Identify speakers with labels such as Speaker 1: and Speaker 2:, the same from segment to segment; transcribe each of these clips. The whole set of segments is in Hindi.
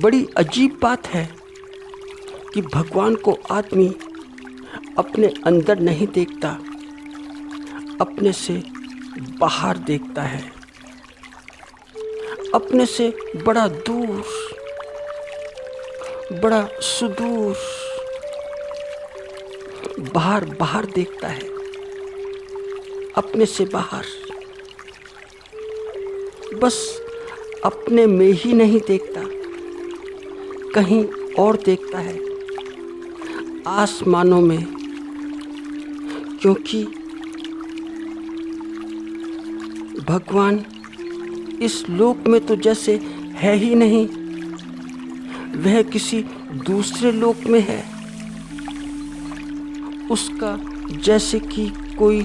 Speaker 1: बड़ी अजीब बात है कि भगवान को आदमी अपने अंदर नहीं देखता, अपने से बाहर देखता है, अपने से बड़ा दूर, बड़ा सुदूर बाहर बाहर देखता है, अपने से बाहर। बस अपने में ही नहीं देखता, कहीं और देखता है, आसमानों में। क्योंकि भगवान इस लोक में तो जैसे है ही नहीं, वह किसी दूसरे लोक में है। उसका जैसे कि कोई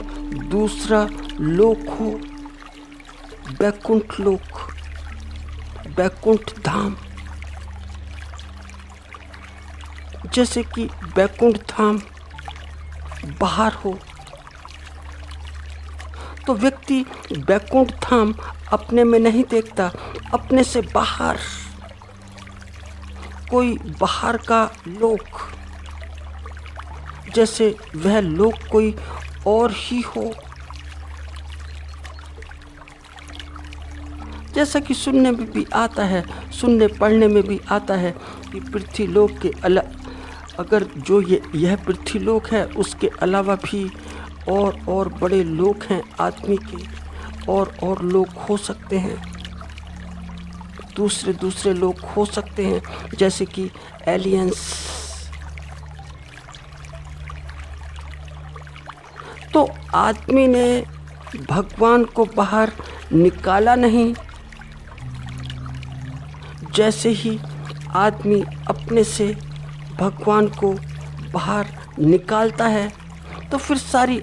Speaker 1: दूसरा लोक हो, बैकुंठ लोक, बैकुंठ धाम। जैसे कि बैकुंठ धाम बाहर हो, तो व्यक्ति बैकुंठ धाम अपने में नहीं देखता, अपने से बाहर, कोई बाहर का लोक, जैसे वह लोक कोई और ही हो। जैसा कि सुनने में भी आता है, सुनने पढ़ने में भी आता है कि पृथ्वी लोक के अगर जो यह पृथ्वी लोक है, उसके अलावा भी और बड़े लोक हैं आदमी के, और लोक हो सकते हैं, दूसरे लोक हो सकते हैं, जैसे कि एलियंस। तो आदमी ने भगवान को बाहर निकाला नहीं। जैसे ही आदमी अपने से भगवान को बाहर निकालता है, तो फिर सारी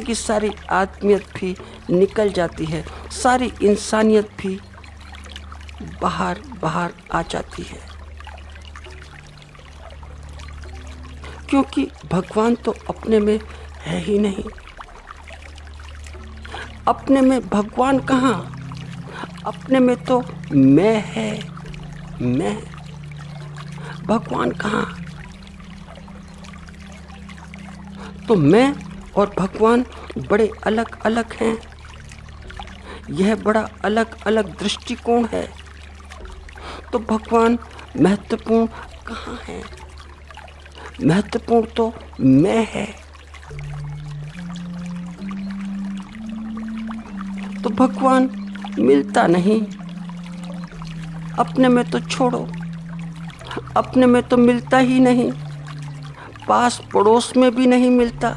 Speaker 1: की सारी आत्मियत भी निकल जाती है, सारी इंसानियत भी बाहर बाहर आ जाती है। क्योंकि भगवान तो अपने में है ही नहीं। अपने में भगवान कहाँ? अपने में तो मैं है, मैं। भगवान कहाँ? तो मैं और भगवान बड़े अलग अलग हैं। यह बड़ा अलग अलग दृष्टिकोण है। तो भगवान महत्वपूर्ण कहाँ है? महत्वपूर्ण तो मैं है। तो भगवान मिलता नहीं। अपने में तो छोड़ो, अपने में तो मिलता ही नहीं, पास पड़ोस में भी नहीं मिलता।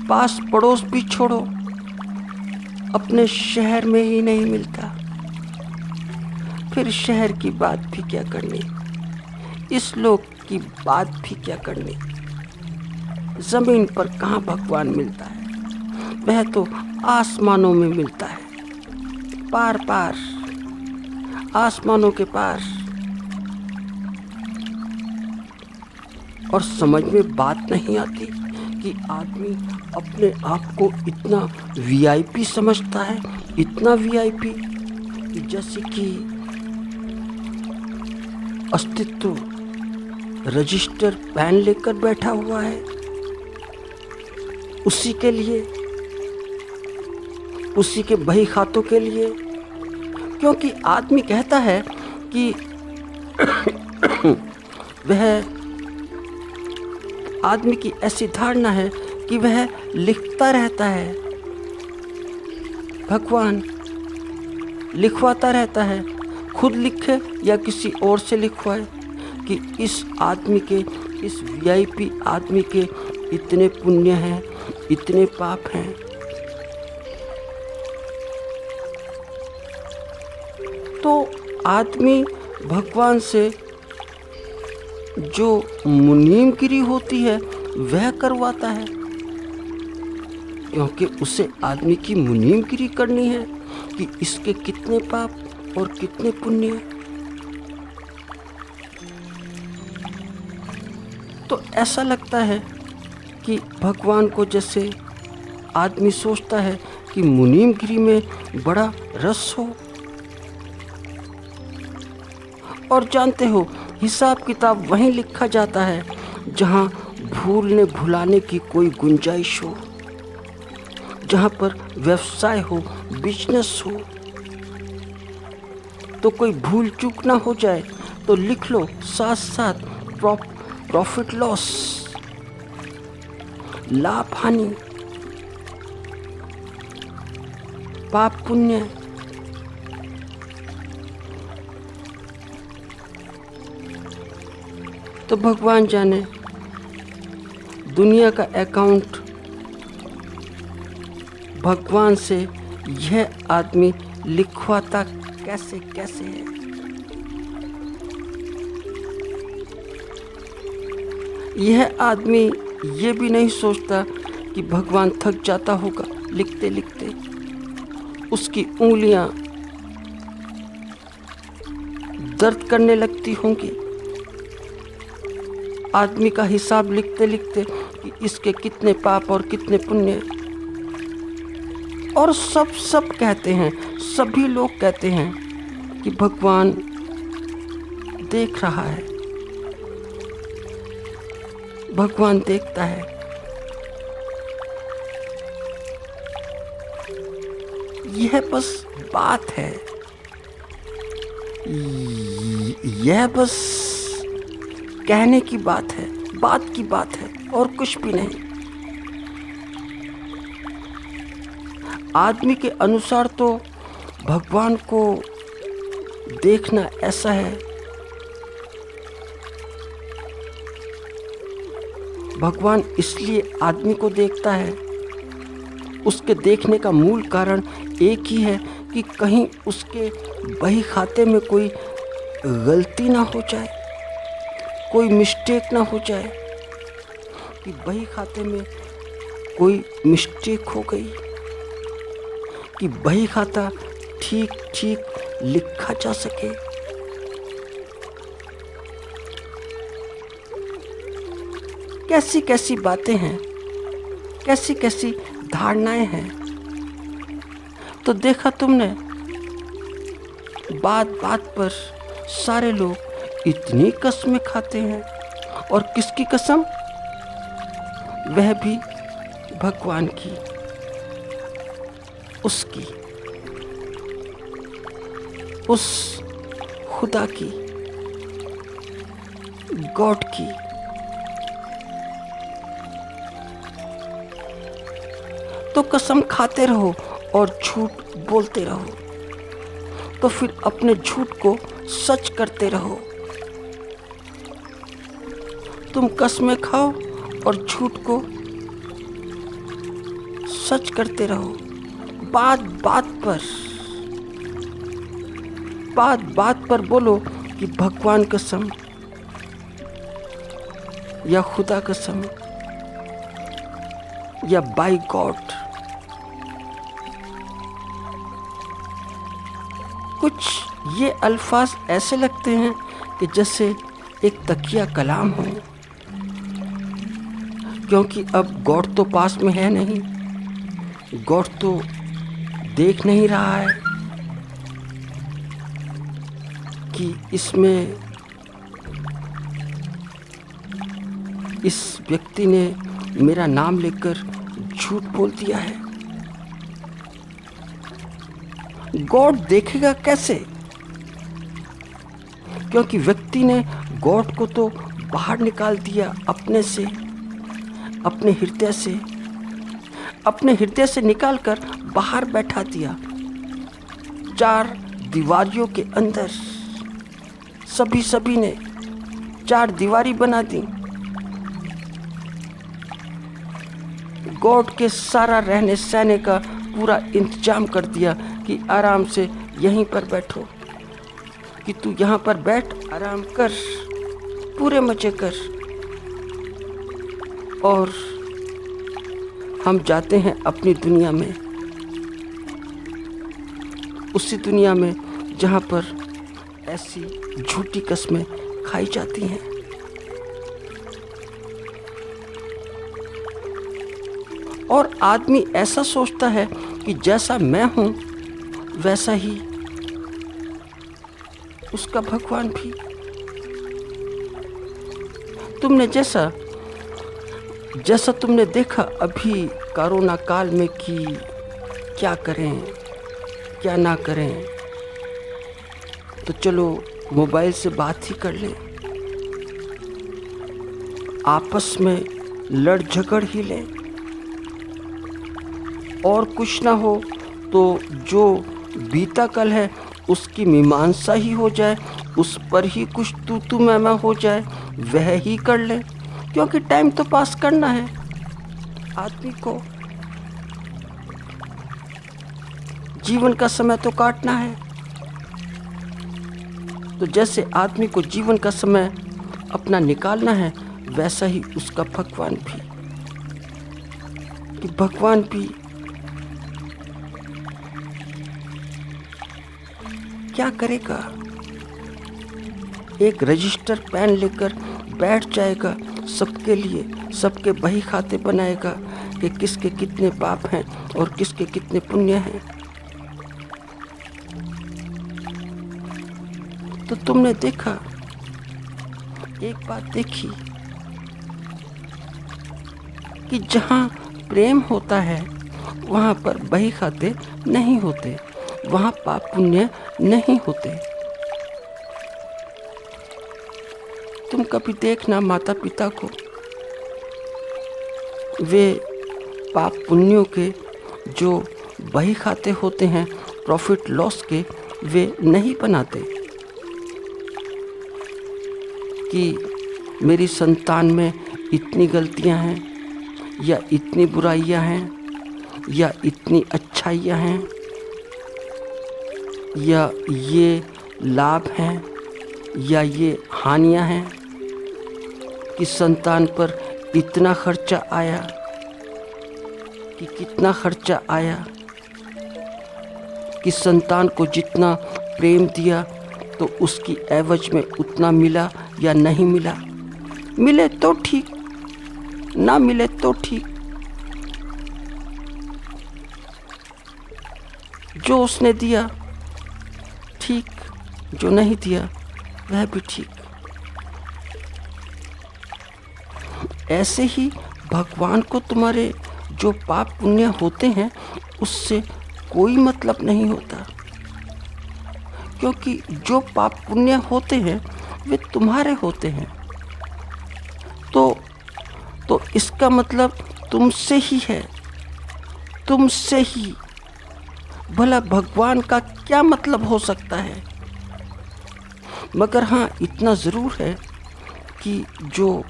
Speaker 1: पास पड़ोस भी छोड़ो, अपने शहर में ही नहीं मिलता। फिर शहर की बात भी क्या करनी, इस लोक की बात भी क्या करनी। जमीन पर कहाँ भगवान मिलता है? वह तो आसमानों में मिलता है, पार पार, आसमानों के पार। और समझ में बात नहीं आती कि आदमी अपने आप को इतना वीआईपी समझता है, इतना वीआईपी, जैसे कि अस्तित्व रजिस्टर पेन लेकर बैठा हुआ है उसी के लिए, उसी के बही खातों के लिए। क्योंकि आदमी कहता है कि वह, आदमी की ऐसी धारणा है कि वह लिखता रहता है, भगवान लिखवाता रहता है, खुद लिखे या किसी और से लिखवाए, कि इस आदमी के, इस वीआईपी आदमी के इतने पुण्य हैं, इतने पाप हैं। तो आदमी भगवान से जो मुनीमगिरी होती है वह करवाता है, क्योंकि उसे आदमी की मुनीमगिरी करनी है कि इसके कितने पाप और कितने पुण्य हैं। तो ऐसा लगता है कि भगवान को जैसे आदमी सोचता है कि मुनीमगिरी में बड़ा रस हो, और जानते हो, हिसाब किताब वहीं लिखा जाता है जहाँ भूलने भुलाने की कोई गुंजाइश हो, जहाँ पर व्यवसाय हो, बिजनेस हो। तो कोई भूल चूक ना हो जाए तो लिख लो साथ साथ प्रॉफिट लॉस, लाभ हानि, पाप पुण्य। तो भगवान जाने दुनिया का अकाउंट भगवान से यह आदमी लिखवाता कैसे कैसे है। यह आदमी ये भी नहीं सोचता कि भगवान थक जाता होगा लिखते लिखते, उसकी उंगलियां दर्द करने लगती होंगी आदमी का हिसाब लिखते लिखते कि इसके कितने पाप और कितने पुण्य। और सब कहते हैं, सभी लोग कहते हैं कि भगवान देख रहा है, भगवान देखता है। यह बस बात है, यह बस कहने की बात है, बात की बात है और कुछ भी नहीं। आदमी के अनुसार तो भगवान को देखना ऐसा है, भगवान इसलिए आदमी को देखता है, उसके देखने का मूल कारण एक ही है कि कहीं उसके बही खाते में कोई गलती ना हो जाए, कोई मिस्टेक ना हो जाए, कि बही खाते में कोई मिस्टेक हो गई, कि बही खाता ठीक ठीक लिखा जा सके। कैसी कैसी बातें हैं, कैसी कैसी धारणाएं हैं। तो देखा तुमने, बात बात पर सारे लोग इतनी कसमें खाते हैं, और किसकी कसम? वह भी भगवान की, उसकी, उस खुदा की, गॉड की। तो कसम खाते रहो और झूठ बोलते रहो, तो फिर अपने झूठ को सच करते रहो। तुम कसमें खाओ और झूठ को सच करते रहो। बात बात पर बोलो कि भगवान कसम या खुदा कसम या बाय गॉड। कुछ ये अल्फाज ऐसे लगते हैं कि जैसे एक तकिया कलाम हो, क्योंकि अब गॉड तो पास में है नहीं, गॉड तो देख नहीं रहा है कि इसमें इस व्यक्ति ने मेरा नाम लेकर झूठ बोल दिया है। गॉड देखेगा कैसे? क्योंकि व्यक्ति ने गॉड को तो बाहर निकाल दिया अपने से, अपने हृदय से निकालकर बाहर बैठा दिया, चार दीवारियों के अंदर। सभी ने चार दीवारी बना दी। गॉड के सारा रहने सहने का पूरा इंतजाम कर दिया कि आराम से यहीं पर बैठो, कि तू यहाँ पर बैठ, आराम कर, पूरे मजे कर। और हम जाते हैं अपनी दुनिया में, उसी दुनिया में जहाँ पर ऐसी झूठी कस्में खाई जाती हैं। और आदमी ऐसा सोचता है कि जैसा मैं हूँ वैसा ही उसका भगवान भी। तुमने जैसा तुमने देखा अभी कोरोना काल में कि क्या करें क्या ना करें, तो चलो मोबाइल से बात ही कर लें, आपस में लड़ झगड़ ही लें, और कुछ ना हो तो जो बीता कल है उसकी मीमांसा ही हो जाए, उस पर ही कुछ तू मैं हो जाए, वह ही कर ले, क्योंकि टाइम तो पास करना है आदमी को, जीवन का समय तो काटना है। तो जैसे आदमी को जीवन का समय अपना निकालना है, वैसा ही उसका भगवान भी, कि भगवान भी क्या करेगा, एक रजिस्टर पेन लेकर बैठ जाएगा, सबके लिए सबके बही खाते बनाएगा कि किसके कितने पाप हैं और किसके कितने पुण्य हैं। तो तुमने देखा, एक बात देखी कि जहाँ प्रेम होता है वहाँ पर बही खाते नहीं होते, वहाँ पाप पुण्य नहीं होते। तुम कभी देखना माता पिता को, वे पाप पुण्यों के जो बही खाते होते हैं, प्रॉफिट लॉस के, वे नहीं बनाते कि मेरी संतान में इतनी गलतियां हैं या इतनी बुराइयां हैं या इतनी अच्छाइयां हैं या ये लाभ हैं या ये हानियां हैं, कि संतान पर इतना खर्चा आया कि कितना खर्चा आया, कि संतान को जितना प्रेम दिया तो उसकी एवज में उतना मिला या नहीं मिला, मिले तो ठीक, ना मिले तो ठीक, जो उसने दिया ठीक, जो नहीं दिया वह भी ठीक। ऐसे ही भगवान को तुम्हारे जो पाप पुण्य होते हैं उससे कोई मतलब नहीं होता, क्योंकि जो पाप पुण्य होते हैं वे तुम्हारे होते हैं। तो इसका मतलब तुमसे ही है, तुमसे ही। भला भगवान का क्या मतलब हो सकता है? मगर हाँ, इतना ज़रूर है कि जो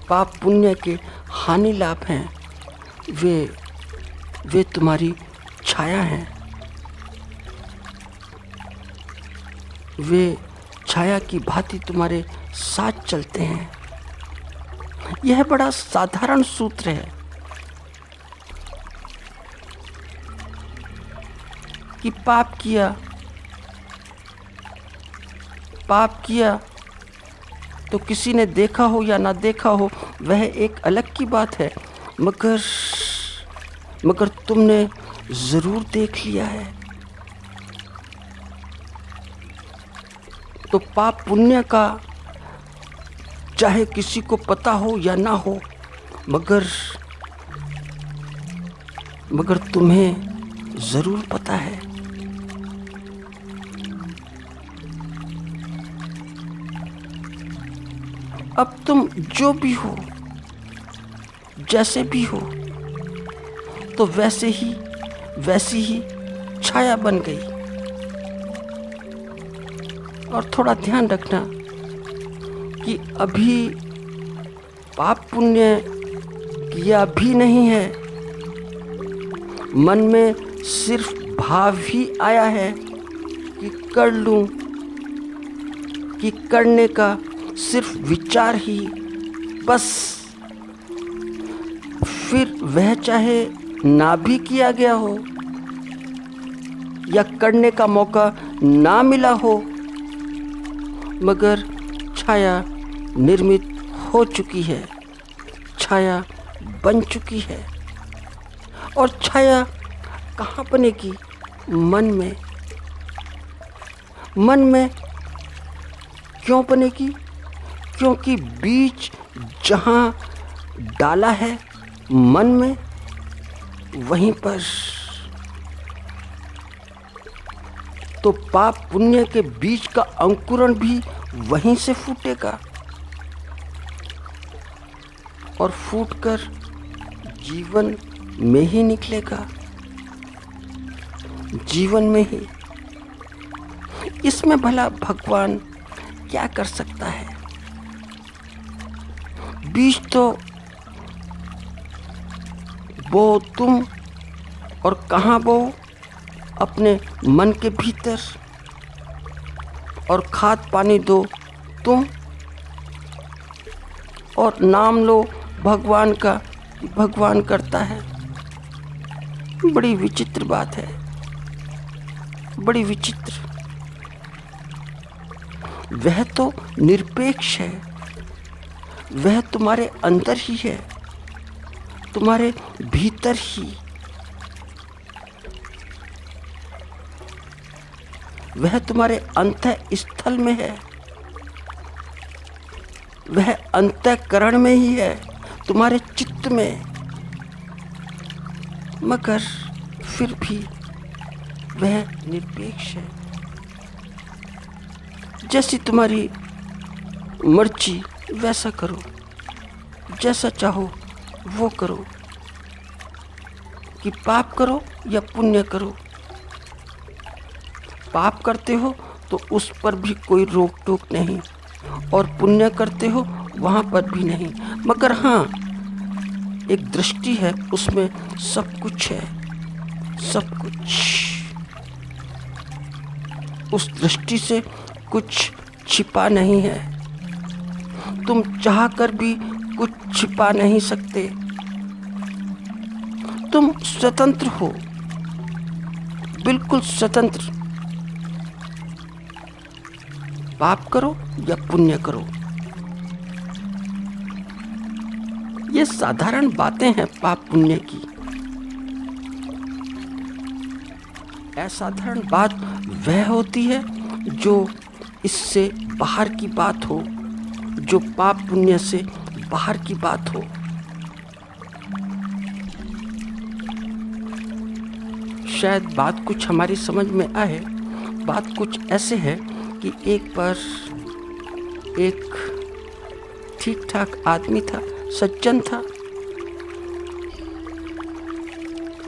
Speaker 1: पाप पुण्य के हानि लाभ हैं वे तुम्हारी छाया हैं, वे छाया की भांति तुम्हारे साथ चलते हैं। यह बड़ा साधारण सूत्र है कि पाप किया तो किसी ने देखा हो या ना देखा हो वह एक अलग की बात है, मगर तुमने ज़रूर देख लिया है। तो पाप पुण्य का चाहे किसी को पता हो या ना हो, मगर तुम्हें ज़रूर पता है। अब तुम जो भी हो, जैसे भी हो, तो वैसी ही छाया बन गई। और थोड़ा ध्यान रखना कि अभी पाप पुण्य किया भी नहीं है, मन में सिर्फ भाव ही आया है कि कर लूं, कि करने का सिर्फ विचार ही बस। फिर वह चाहे ना भी किया गया हो या करने का मौका ना मिला हो, मगर छाया निर्मित हो चुकी है, छाया बन चुकी है। और छाया कहाँ बनेगी? मन में। मन में क्यों बनेगी? क्योंकि बीज जहाँ डाला है मन में, वहीं पर तो पाप पुण्य के बीज का अंकुरण भी वहीं से फूटेगा और फूटकर जीवन में ही निकलेगा, जीवन में ही। इसमें भला भगवान क्या कर सकता है? बीज तो बो तुम, और कहाँ बो? अपने मन के भीतर, और खाद पानी दो तुम, और नाम लो भगवान का, भगवान करता है। बड़ी विचित्र बात है, बड़ी विचित्र। वह तो निरपेक्ष है, वह तुम्हारे अंदर ही है, तुम्हारे भीतर ही। वह तुम्हारे अंतः स्थल में है, वह अंतःकरण में ही है, तुम्हारे चित्त में। मगर फिर भी वह निरपेक्ष है। जैसी तुम्हारी मर्जी वैसा करो, जैसा चाहो वो करो, कि पाप करो या पुण्य करो। पाप करते हो तो उस पर भी कोई रोक टोक नहीं, और पुण्य करते हो वहाँ पर भी नहीं। मगर हाँ, एक दृष्टि है, उसमें सब कुछ है, सब कुछ। उस दृष्टि से कुछ छिपा नहीं है। तुम चाह कर भी कुछ छिपा नहीं सकते। तुम स्वतंत्र हो, बिल्कुल स्वतंत्र। पाप करो या पुण्य करो। ये साधारण बातें हैं पाप पुण्य की। असाधारण बात वह होती है जो इससे बाहर की बात हो, जो पाप पुण्य से बाहर की बात हो। शायद बात कुछ हमारी समझ में आए। बात कुछ ऐसे है कि एक बार एक ठीक ठाक आदमी था, सज्जन था।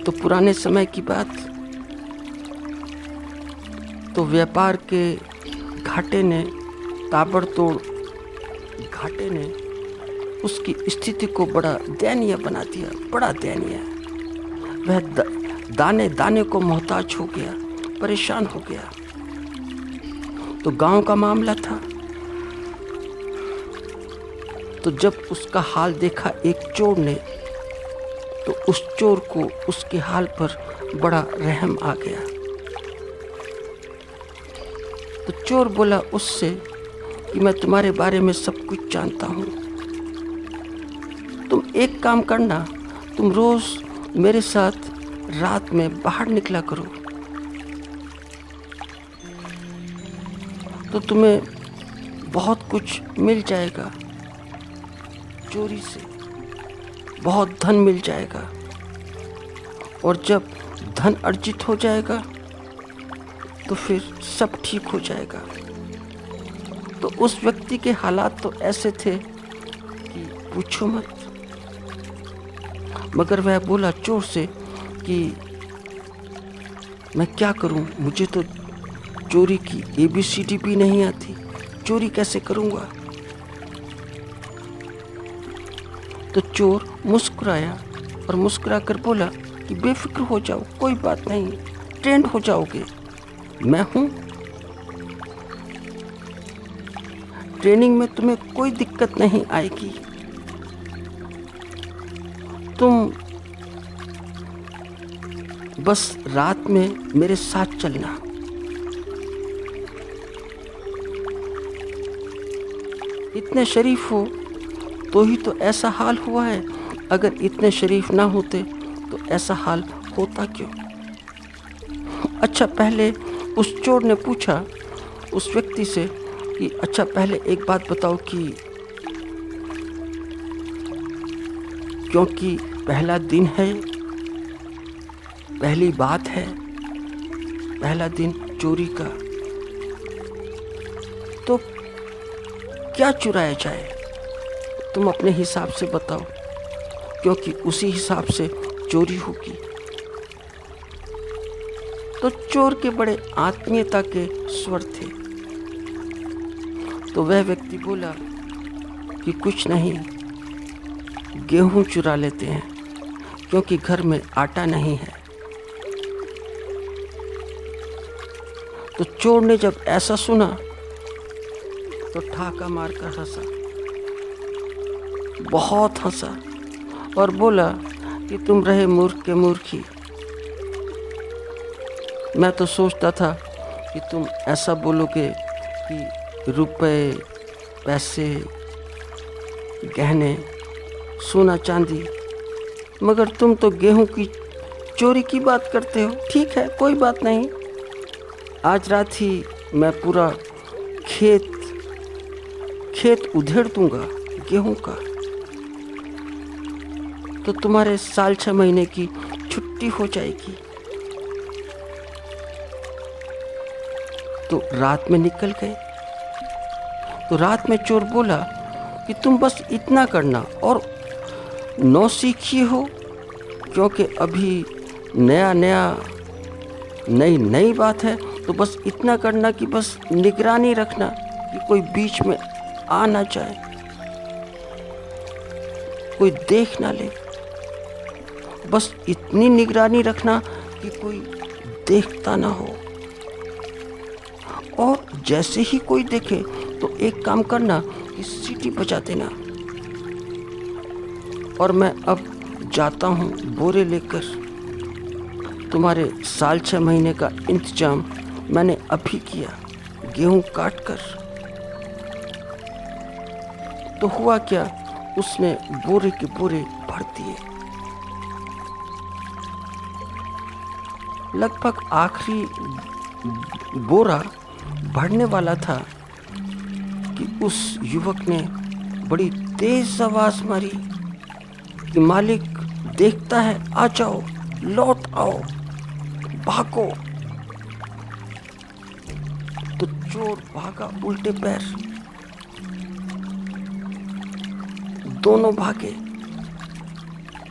Speaker 1: तो पुराने समय की बात, तो व्यापार के घाटे ने, ताबड़तोड़ घाटे ने उसकी स्थिति को बड़ा दयनीय बना दिया, बड़ा दयनीय। वह दाने दाने को मोहताज हो गया, परेशान हो गया। तो गांव का मामला था। तो जब उसका हाल देखा एक चोर ने, तो उस चोर को उसके हाल पर बड़ा रहम आ गया। तो चोर बोला उससे कि मैं तुम्हारे बारे में सब कुछ जानता हूँ। तुम एक काम करना, तुम रोज मेरे साथ रात में बाहर निकला करो, तो तुम्हें बहुत कुछ मिल जाएगा। चोरी से बहुत धन मिल जाएगा, और जब धन अर्जित हो जाएगा तो फिर सब ठीक हो जाएगा। तो उस व्यक्ति के हालात तो ऐसे थे कि पूछो मत। मगर वह बोला चोर से कि मैं क्या करूं, मुझे तो चोरी की ABCD भी नहीं आती, चोरी कैसे करूंगा। तो चोर मुस्कुराया और मुस्कुराकर बोला कि बेफिक्र हो जाओ, कोई बात नहीं, ट्रेंड हो जाओगे, मैं हूं। ट्रेनिंग में तुम्हें कोई दिक्कत नहीं आएगी। तुम बस रात में मेरे साथ चलना। इतने शरीफ हो तो ही तो ऐसा हाल हुआ है। अगर इतने शरीफ ना होते तो ऐसा हाल होता क्यों? अच्छा, पहले उस चोर ने पूछा उस व्यक्ति से कि अच्छा पहले एक बात बताओ कि क्योंकि पहला दिन है, पहली बात है, पहला दिन चोरी का, तो क्या चुराया जाए? तुम अपने हिसाब से बताओ, क्योंकि उसी हिसाब से चोरी होगी। तो चोर के बड़े आत्मीयता के स्वर थे। तो वह व्यक्ति बोला कि कुछ नहीं, गेहूं चुरा लेते हैं क्योंकि घर में आटा नहीं है। तो चोर ने जब ऐसा सुना तो ठाका मारकर हंसा, बहुत हंसा और बोला कि तुम रहे मूर्ख के मूर्खी। मैं तो सोचता था कि तुम ऐसा बोलोगे कि रुपए, पैसे, गहने, सोना चांदी, मगर तुम तो गेहूं की चोरी की बात करते हो। ठीक है, कोई बात नहीं, आज रात ही मैं पूरा खेत उधेड़ दूंगा गेहूं का, तो तुम्हारे साल 6 महीने की छुट्टी हो जाएगी। तो रात में निकल गए। तो रात में चोर बोला कि तुम बस इतना करना और नौसिखिए हो, क्योंकि अभी नई बात है, तो बस इतना करना कि बस निगरानी रखना कि कोई बीच में आ ना जाए, कोई देख ना ले। बस इतनी निगरानी रखना कि कोई देखता ना हो, और जैसे ही कोई देखे तो एक काम करना कि सीटी बजा देना। और मैं अब जाता हूँ बोरे लेकर, तुम्हारे साल 6 महीने का इंतजाम मैंने अभी किया गेहूं काट कर। तो हुआ क्या, उसने बोरे के बोरे भर दिए। लगभग आखिरी बोरा भरने वाला था कि उस युवक ने बड़ी तेज आवाज मारी कि मालिक देखता है, आ जाओ, लौट आओ, भागो। तो चोर भागा उल्टे पैर, दोनों भागे,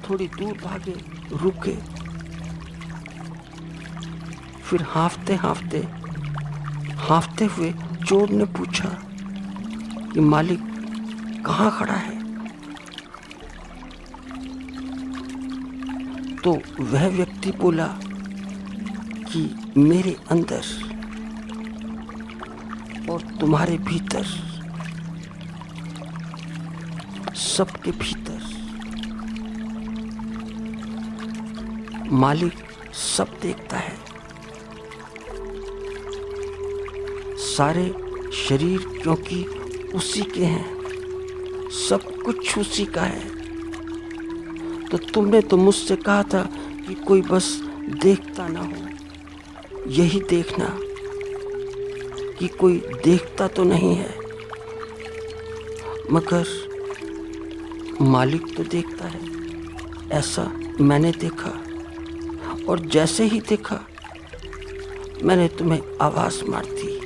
Speaker 1: थोड़ी दूर भागे, रुके, फिर हांफते हुए चोर ने पूछा कि मालिक कहाँ खड़ा है? तो वह व्यक्ति बोला कि मेरे अंदर और तुम्हारे भीतर, सबके भीतर मालिक सब देखता है। सारे शरीर क्योंकि उसी के हैं, सब कुछ उसी का है। तो तुमने तो मुझसे कहा था कि कोई बस देखता ना हो, यही देखना कि कोई देखता तो नहीं है, मगर मालिक तो देखता है। ऐसा मैंने देखा, और जैसे ही देखा मैंने तुम्हें आवाज मार दी,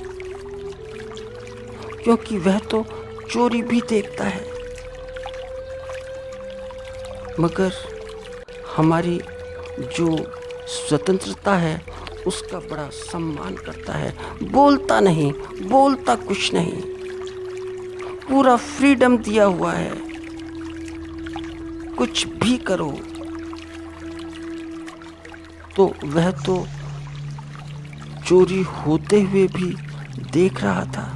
Speaker 1: क्योंकि वह तो चोरी भी देखता है, मगर हमारी जो स्वतंत्रता है उसका बड़ा सम्मान करता है। बोलता नहीं, बोलता कुछ नहीं, पूरा फ्रीडम दिया हुआ है, कुछ भी करो। तो वह तो चोरी होते हुए भी देख रहा था।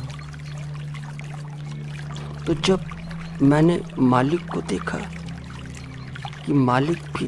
Speaker 1: तो जब मैंने मालिक को देखा कि मालिक भी